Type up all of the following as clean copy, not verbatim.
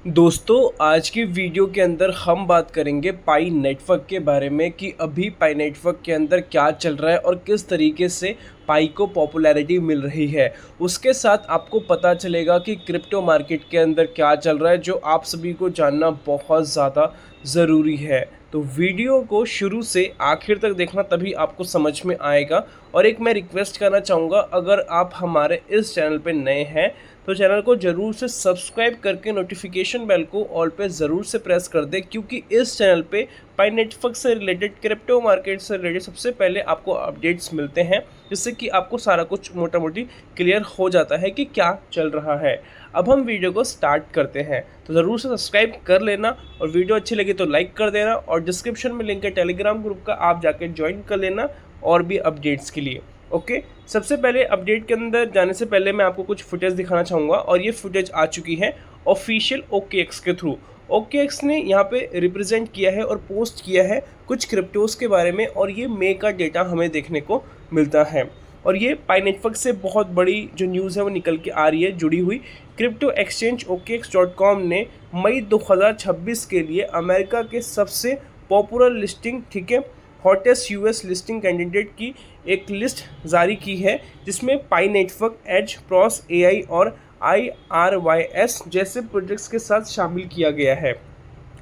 दोस्तों, आज की वीडियो के अंदर हम बात करेंगे पाई नेटवर्क के बारे में कि अभी पाई नेटवर्क के अंदर क्या चल रहा है और किस तरीके से पाई को पॉपुलैरिटी मिल रही है। उसके साथ आपको पता चलेगा कि क्रिप्टो मार्केट के अंदर क्या चल रहा है, जो आप सभी को जानना बहुत ज़्यादा ज़रूरी है। तो वीडियो को शुरू से आखिर तक देखना, तभी आपको समझ में आएगा। और एक मैं रिक्वेस्ट करना चाहूँगा, अगर आप हमारे इस चैनल पे नए हैं तो चैनल को ज़रूर से सब्सक्राइब करके नोटिफिकेशन बेल को ऑल पे ज़रूर से प्रेस कर दें, क्योंकि इस चैनल पे पाई नेटवर्क से रिलेटेड, क्रिप्टो मार्केट से रिलेटेड सबसे पहले आपको अपडेट्स मिलते हैं, जिससे कि आपको सारा कुछ मोटा मोटी क्लियर हो जाता है कि क्या चल रहा है। अब हम वीडियो को स्टार्ट करते हैं, तो ज़रूर से सब्सक्राइब कर लेना और वीडियो अच्छी लगी तो लाइक कर देना, और डिस्क्रिप्शन में लिंक है टेलीग्राम ग्रुप का, आप जाके ज्वाइन कर लेना और भी अपडेट्स के लिए। ओके, सबसे पहले अपडेट के अंदर जाने से पहले मैं आपको कुछ फुटेज दिखाना चाहूँगा, और ये फुटेज आ चुकी है ऑफिशियल OKX के थ्रू। OKX ने यहाँ पे रिप्रेजेंट किया है और पोस्ट किया है कुछ क्रिप्टोज के बारे में, और ये मे का डेटा हमें देखने को मिलता है। और ये पाई नेटवर्क से बहुत बड़ी जो न्यूज़ है वो निकल के आ रही है जुड़ी हुई। क्रिप्टो एक्सचेंज OKX.com ने मई 2026 के लिए अमेरिका के सबसे पॉपुलर लिस्टिंग, ठीक है, हॉटेस्ट US लिस्टिंग कैंडिडेट की एक लिस्ट जारी की है, जिसमें पाई नेटवर्क, एज, प्रॉस AI और IRYS जैसे प्रोजेक्ट्स के साथ शामिल किया गया है।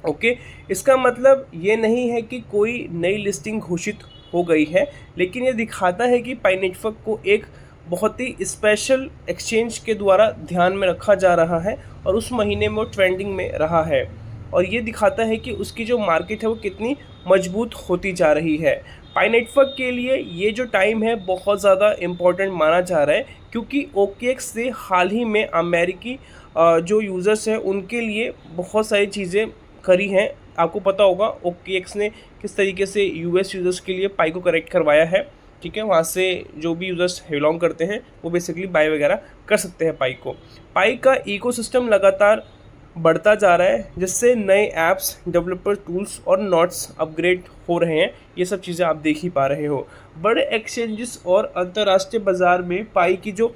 ओके, इसका मतलब ये नहीं है कि कोई नई लिस्टिंग घोषित हो गई है, लेकिन ये दिखाता है कि पाई नेटवर्क को एक बहुत ही स्पेशल एक्सचेंज के द्वारा ध्यान में रखा जा रहा है, और उस महीने में वो ट्रेंडिंग में रहा है। और ये दिखाता है कि उसकी जो मार्केट है वो कितनी मजबूत होती जा रही है। पाई नेटवर्क के लिए ये जो टाइम है बहुत ज़्यादा इम्पोर्टेंट माना जा रहा है, क्योंकि OKX से हाल ही में अमेरिकी जो यूज़र्स हैं उनके लिए बहुत सारी चीज़ें करी हैं। आपको पता होगा OKX ने किस तरीके से US यूज़र्स के लिए पाई को करेक्ट करवाया है, ठीक है। वहाँ से जो भी यूज़र्स बिलोंग करते हैं वो बेसिकली बाय वगैरह कर सकते हैं पाई को। पाई का इकोसिस्टम लगातार बढ़ता जा रहा है, जिससे नए ऐप्स, डेवलपर टूल्स और नोट्स अपग्रेड हो रहे हैं। ये सब चीज़ें आप देख ही पा रहे हो। बड़े एक्सचेंजेस और अंतर्राष्ट्रीय बाज़ार में पाई की जो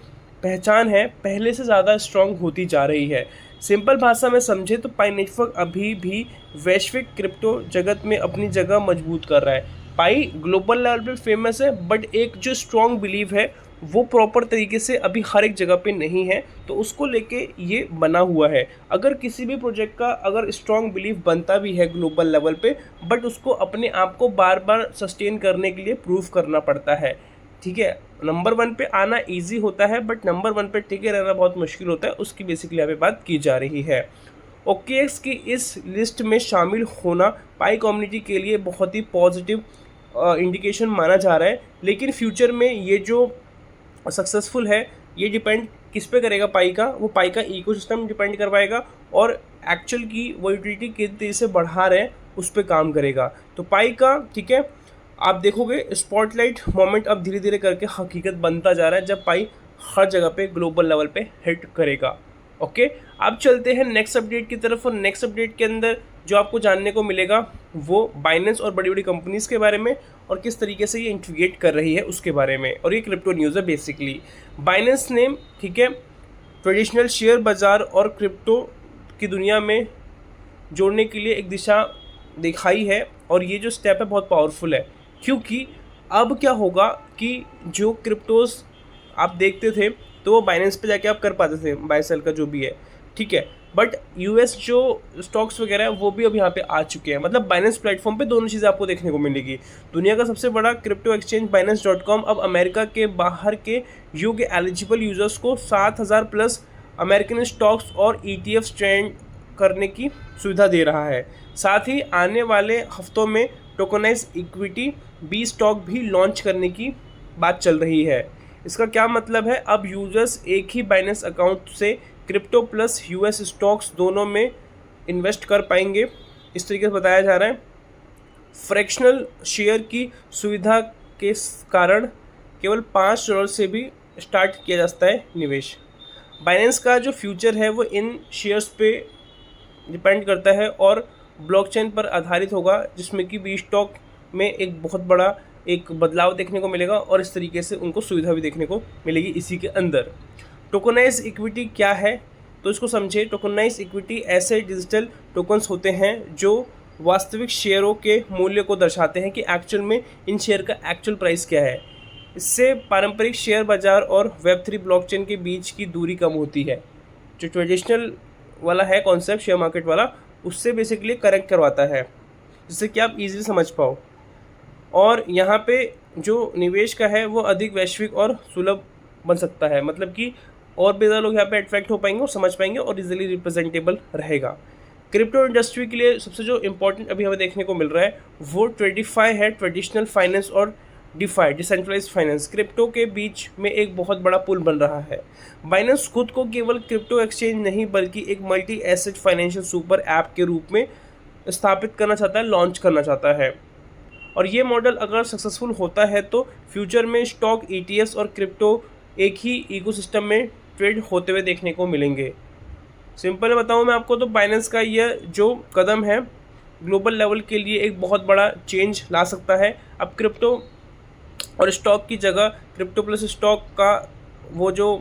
पहचान है पहले से ज़्यादा स्ट्रॉन्ग होती जा रही है। सिंपल भाषा में समझे तो पाई नेटवर्क अभी भी वैश्विक क्रिप्टो जगत में अपनी जगह मजबूत कर रहा है। पाई ग्लोबल लेवल पे फेमस है, बट एक जो स्ट्रॉन्ग बिलीव है वो प्रॉपर तरीके से अभी हर एक जगह पे नहीं है, तो उसको लेके ये बना हुआ है। अगर किसी भी प्रोजेक्ट का अगर स्ट्रॉन्ग बिलीव बनता भी है ग्लोबल लेवल पे, बट उसको अपने आप को बार बार सस्टेन करने के लिए प्रूव करना पड़ता है, ठीक है। नंबर 1 पे आना इजी होता है, बट नंबर 1 पे टिके रहना बहुत मुश्किल होता है। उसकी बेसिकली यहाँ पे बात की जा रही है। OKX की इस लिस्ट में शामिल होना पाई कम्युनिटी के लिए बहुत ही पॉजिटिव इंडिकेशन माना जा रहा है। लेकिन फ्यूचर में ये जो सक्सेसफुल है, ये डिपेंड किस पे करेगा पाई का, वो पाई का इकोसिस्टम डिपेंड करवाएगा, और एक्चुअल की वो यूटिलिटी किस तेज़ी से बढ़ा रहे हैं उस पर काम करेगा। तो पाई का, ठीक है, आप देखोगे स्पॉटलाइट मोमेंट अब धीरे धीरे करके हकीकत बनता जा रहा है, जब पाई हर जगह पे ग्लोबल लेवल पे हिट करेगा। ओके, अब चलते हैं नेक्स्ट अपडेट की तरफ, और नेक्स्ट अपडेट के अंदर जो आपको जानने को मिलेगा वो बाइनेंस और बड़ी बड़ी कंपनीज़ के बारे में, और किस तरीके से ये इंटीग्रेट कर रही है उसके बारे में। और ये क्रिप्टो न्यूज़ है बेसिकली। बाइनेंस ने, ठीक है, ट्रेडिशनल शेयर बाज़ार और क्रिप्टो की दुनिया में जोड़ने के लिए एक दिशा दिखाई है, और ये जो स्टेप है बहुत पावरफुल है, क्योंकि अब क्या होगा कि जो क्रिप्टोज आप देखते थे तो वो बाइनेंस पे जाके आप कर पाते थे बाय सेल का जो भी है, ठीक है। बट US जो स्टॉक्स वगैरह है वो भी अब यहाँ पे आ चुके हैं। मतलब बाइनेंस प्लेटफॉर्म पे दोनों चीज़ें आपको देखने को मिलेगी। दुनिया का सबसे बड़ा क्रिप्टो एक्सचेंज Binance.com अब अमेरिका के बाहर के योग्य एलिजिबल यूज़र्स को 7,000 प्लस अमेरिकन स्टॉक्स और ETFs ट्रेड करने की सुविधा दे रहा है। साथ ही आने वाले हफ्तों में टोकनाइज इक्विटी B स्टॉक भी लॉन्च करने की बात चल रही है। इसका क्या मतलब है, अब यूज़र्स एक ही बाइनेंस अकाउंट से क्रिप्टो प्लस US स्टॉक्स दोनों में इन्वेस्ट कर पाएंगे, इस तरीके से बताया जा रहा है। फ्रैक्शनल शेयर की सुविधा के कारण केवल $5 से भी स्टार्ट किया जा सकता है निवेश। बाइनेंस का जो फ्यूचर है वो इन शेयर्स पे डिपेंड करता है और ब्लॉकचेन पर आधारित होगा, जिसमें कि B स्टॉक में एक बहुत बड़ा एक बदलाव देखने को मिलेगा, और इस तरीके से उनको सुविधा भी देखने को मिलेगी इसी के अंदर। टोकनाइज इक्विटी क्या है? तो इसको समझे। टोकनाइज इक्विटी ऐसे डिजिटल टोकन्स होते हैं जो वास्तविक शेयरों के मूल्य को दर्शाते हैं कि एक्चुअल में इन शेयर का एक्चुअल प्राइस क्या है। इससे पारंपरिक शेयर बाजार और वेब3 ब्लॉकचेन के बीच की दूरी कम होती है। जो ट्रेडिशनल वाला है कॉन्सेप्ट शेयर मार्केट वाला, उससे बेसिकली कनेक्ट करवाता है, जिससे कि आप इजीली समझ पाओ। और यहाँ पे जो निवेश का है वो अधिक वैश्विक और सुलभ बन सकता है, मतलब कि और भी ज़्यादा लोग यहाँ पे अट्रैक्ट हो पाएंगे और समझ पाएंगे और इजीली रिप्रेजेंटेबल रहेगा। क्रिप्टो इंडस्ट्री के लिए सबसे जो इम्पोर्टेंट अभी हमें देखने को मिल रहा है वो ट्रेडिफाई है, ट्रेडिशनल फाइनेंस और डिफाई डिसेंट्रलाइज फाइनेंस। क्रिप्टो के बीच में एक बहुत बड़ा पुल बन रहा है। बाइनेंस खुद को केवल क्रिप्टो एक्सचेंज नहीं बल्कि एक multi asset financial super app के रूप में स्थापित करना चाहता है, लॉन्च करना चाहता है। और ये मॉडल अगर सक्सेसफुल होता है तो फ्यूचर में स्टॉक, ETFs और क्रिप्टो एक ही इकोसिस्टम में ट्रेड होते हुए देखने को मिलेंगे। सिंपल बताऊँ मैं आपको तो बाइनेंस का यह जो कदम है ग्लोबल लेवल के लिए एक बहुत बड़ा चेंज ला सकता है। अब क्रिप्टो और स्टॉक की जगह क्रिप्टो प्लस स्टॉक का वो जो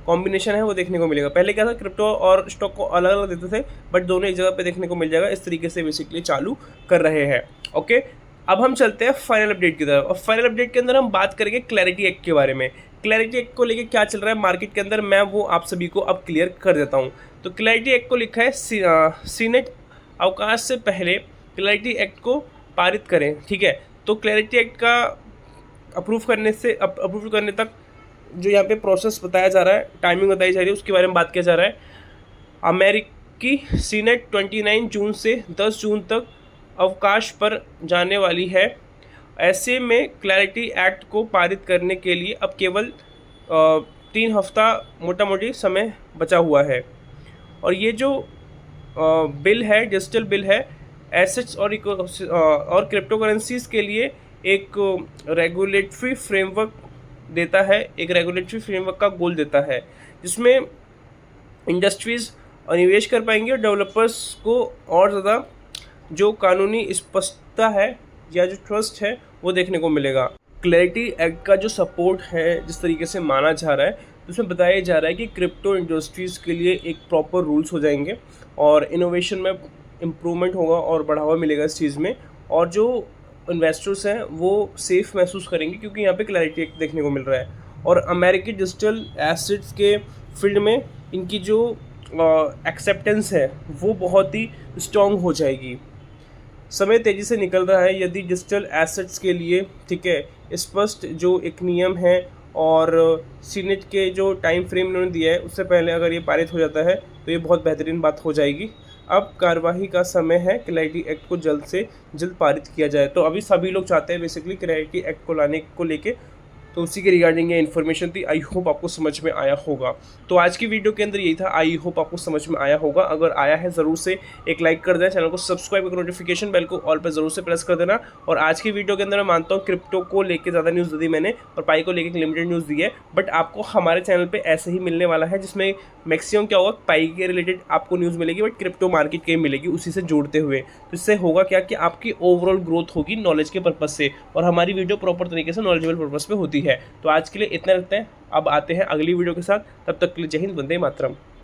कॉम्बिनेशन है वो देखने को मिलेगा। पहले क्या था, क्रिप्टो और स्टॉक को अलग अलग देते थे, बट दोनों एक जगह पे देखने को मिल जाएगा। इस तरीके से बेसिकली चालू कर रहे हैं। ओके, अब हम चलते हैं फाइनल अपडेट की तरफ। और फाइनल अपडेट के अंदर हम बात करेंगे क्लैरिटी एक्ट के बारे में। क्लैरिटी एक्ट को लेके क्या चल रहा है मार्केट के अंदर, मैं वो आप सभी को अब क्लियर कर देता हूँ। तो क्लैरिटी एक्ट को लिखा है सीनेट अवकाश से पहले क्लैरिटी एक्ट को पारित करें। ठीक है, तो क्लैरिटी एक्ट का अप्रूव करने तक जो यहाँ पे प्रोसेस बताया जा रहा है, टाइमिंग बताई जा रही है, उसके बारे में बात किया जा रहा है। अमेरिकी सीनेट 29 जून से 10 जून तक अवकाश पर जाने वाली है। ऐसे में क्लैरिटी एक्ट को पारित करने के लिए अब केवल 3 हफ्ता मोटा मोटी समय बचा हुआ है। और ये जो बिल है, डिजिटल बिल है, एसेट्स और क्रिप्टो करेंसीज के लिए एक रेगुलेटरी फ्रेमवर्क देता है, एक रेगुलेटरी फ्रेमवर्क का गोल देता है, जिसमें इंडस्ट्रीज़ निवेश कर पाएंगे और डेवलपर्स को और ज़्यादा जो कानूनी स्पष्टता है या जो ट्रस्ट है वो देखने को मिलेगा। क्लैरिटी एक्ट का जो सपोर्ट है जिस तरीके से माना जा रहा है, उसमें बताया जा रहा है कि क्रिप्टो इंडस्ट्रीज़ के लिए एक प्रॉपर रूल्स हो जाएंगे और इनोवेशन में इम्प्रूवमेंट होगा और बढ़ावा मिलेगा इस चीज़ में। और जो इन्वेस्टर्स हैं वो सेफ़ महसूस करेंगे क्योंकि यहाँ पे क्लैरिटी एक्ट देखने को मिल रहा है। और अमेरिकी डिजिटल एसेट्स के फील्ड में इनकी जो एक्सेप्टेंस है वो बहुत ही स्ट्रॉन्ग हो जाएगी। समय तेज़ी से निकल रहा है। यदि डिजिटल एसेट्स के लिए, ठीक है, स्पष्ट जो एक नियम है और सीनेट के जो टाइम फ्रेम इन्होंने दिया है उससे पहले अगर ये पारित हो जाता है तो ये बहुत बेहतरीन बात हो जाएगी। अब कार्यवाही का समय है, क्लैरिटी एक्ट को जल्द से जल्द पारित किया जाए। तो अभी सभी लोग चाहते हैं बेसिकली क्लैरिटी एक्ट को लाने को लेके, तो उसी के रिगार्डिंग ये इन्फॉर्मेशन थी। आई होप आपको समझ में आया होगा। तो आज की वीडियो के अंदर यही था। आई होप आपको समझ में आया होगा। अगर आया है ज़रूर से एक लाइक कर दें, चैनल को सब्सक्राइब करके नोटिफिकेशन बेल को ऑल पर ज़रूर से प्रेस कर देना। और आज की वीडियो के अंदर मैं मानता हूँ क्रिप्टो को लेकर ज़्यादा न्यूज़ दी मैंने और पाई को लेकर लिमिटेड न्यूज़ दी है, बट आपको हमारे चैनल पर ऐसे ही मिलने वाला है जिसमें मैक्सिमम क्या होगा, पाई के रिलेटेड आपको न्यूज़ मिलेगी, बट क्रिप्टो मार्केट की मिलेगी उसी से जोड़ते हुए। तो इससे होगा क्या कि आपकी ओवरऑल ग्रोथ होगी नॉलेज के पर्पज़ से, और हमारी वीडियो प्रॉपर तरीके से नॉलेजेबल पर्पज़ पे होती है। तो आज के लिए इतना रखते हैं, अब आते हैं अगली वीडियो के साथ। तब तक के लिए जय हिंद, वंदे मातरम।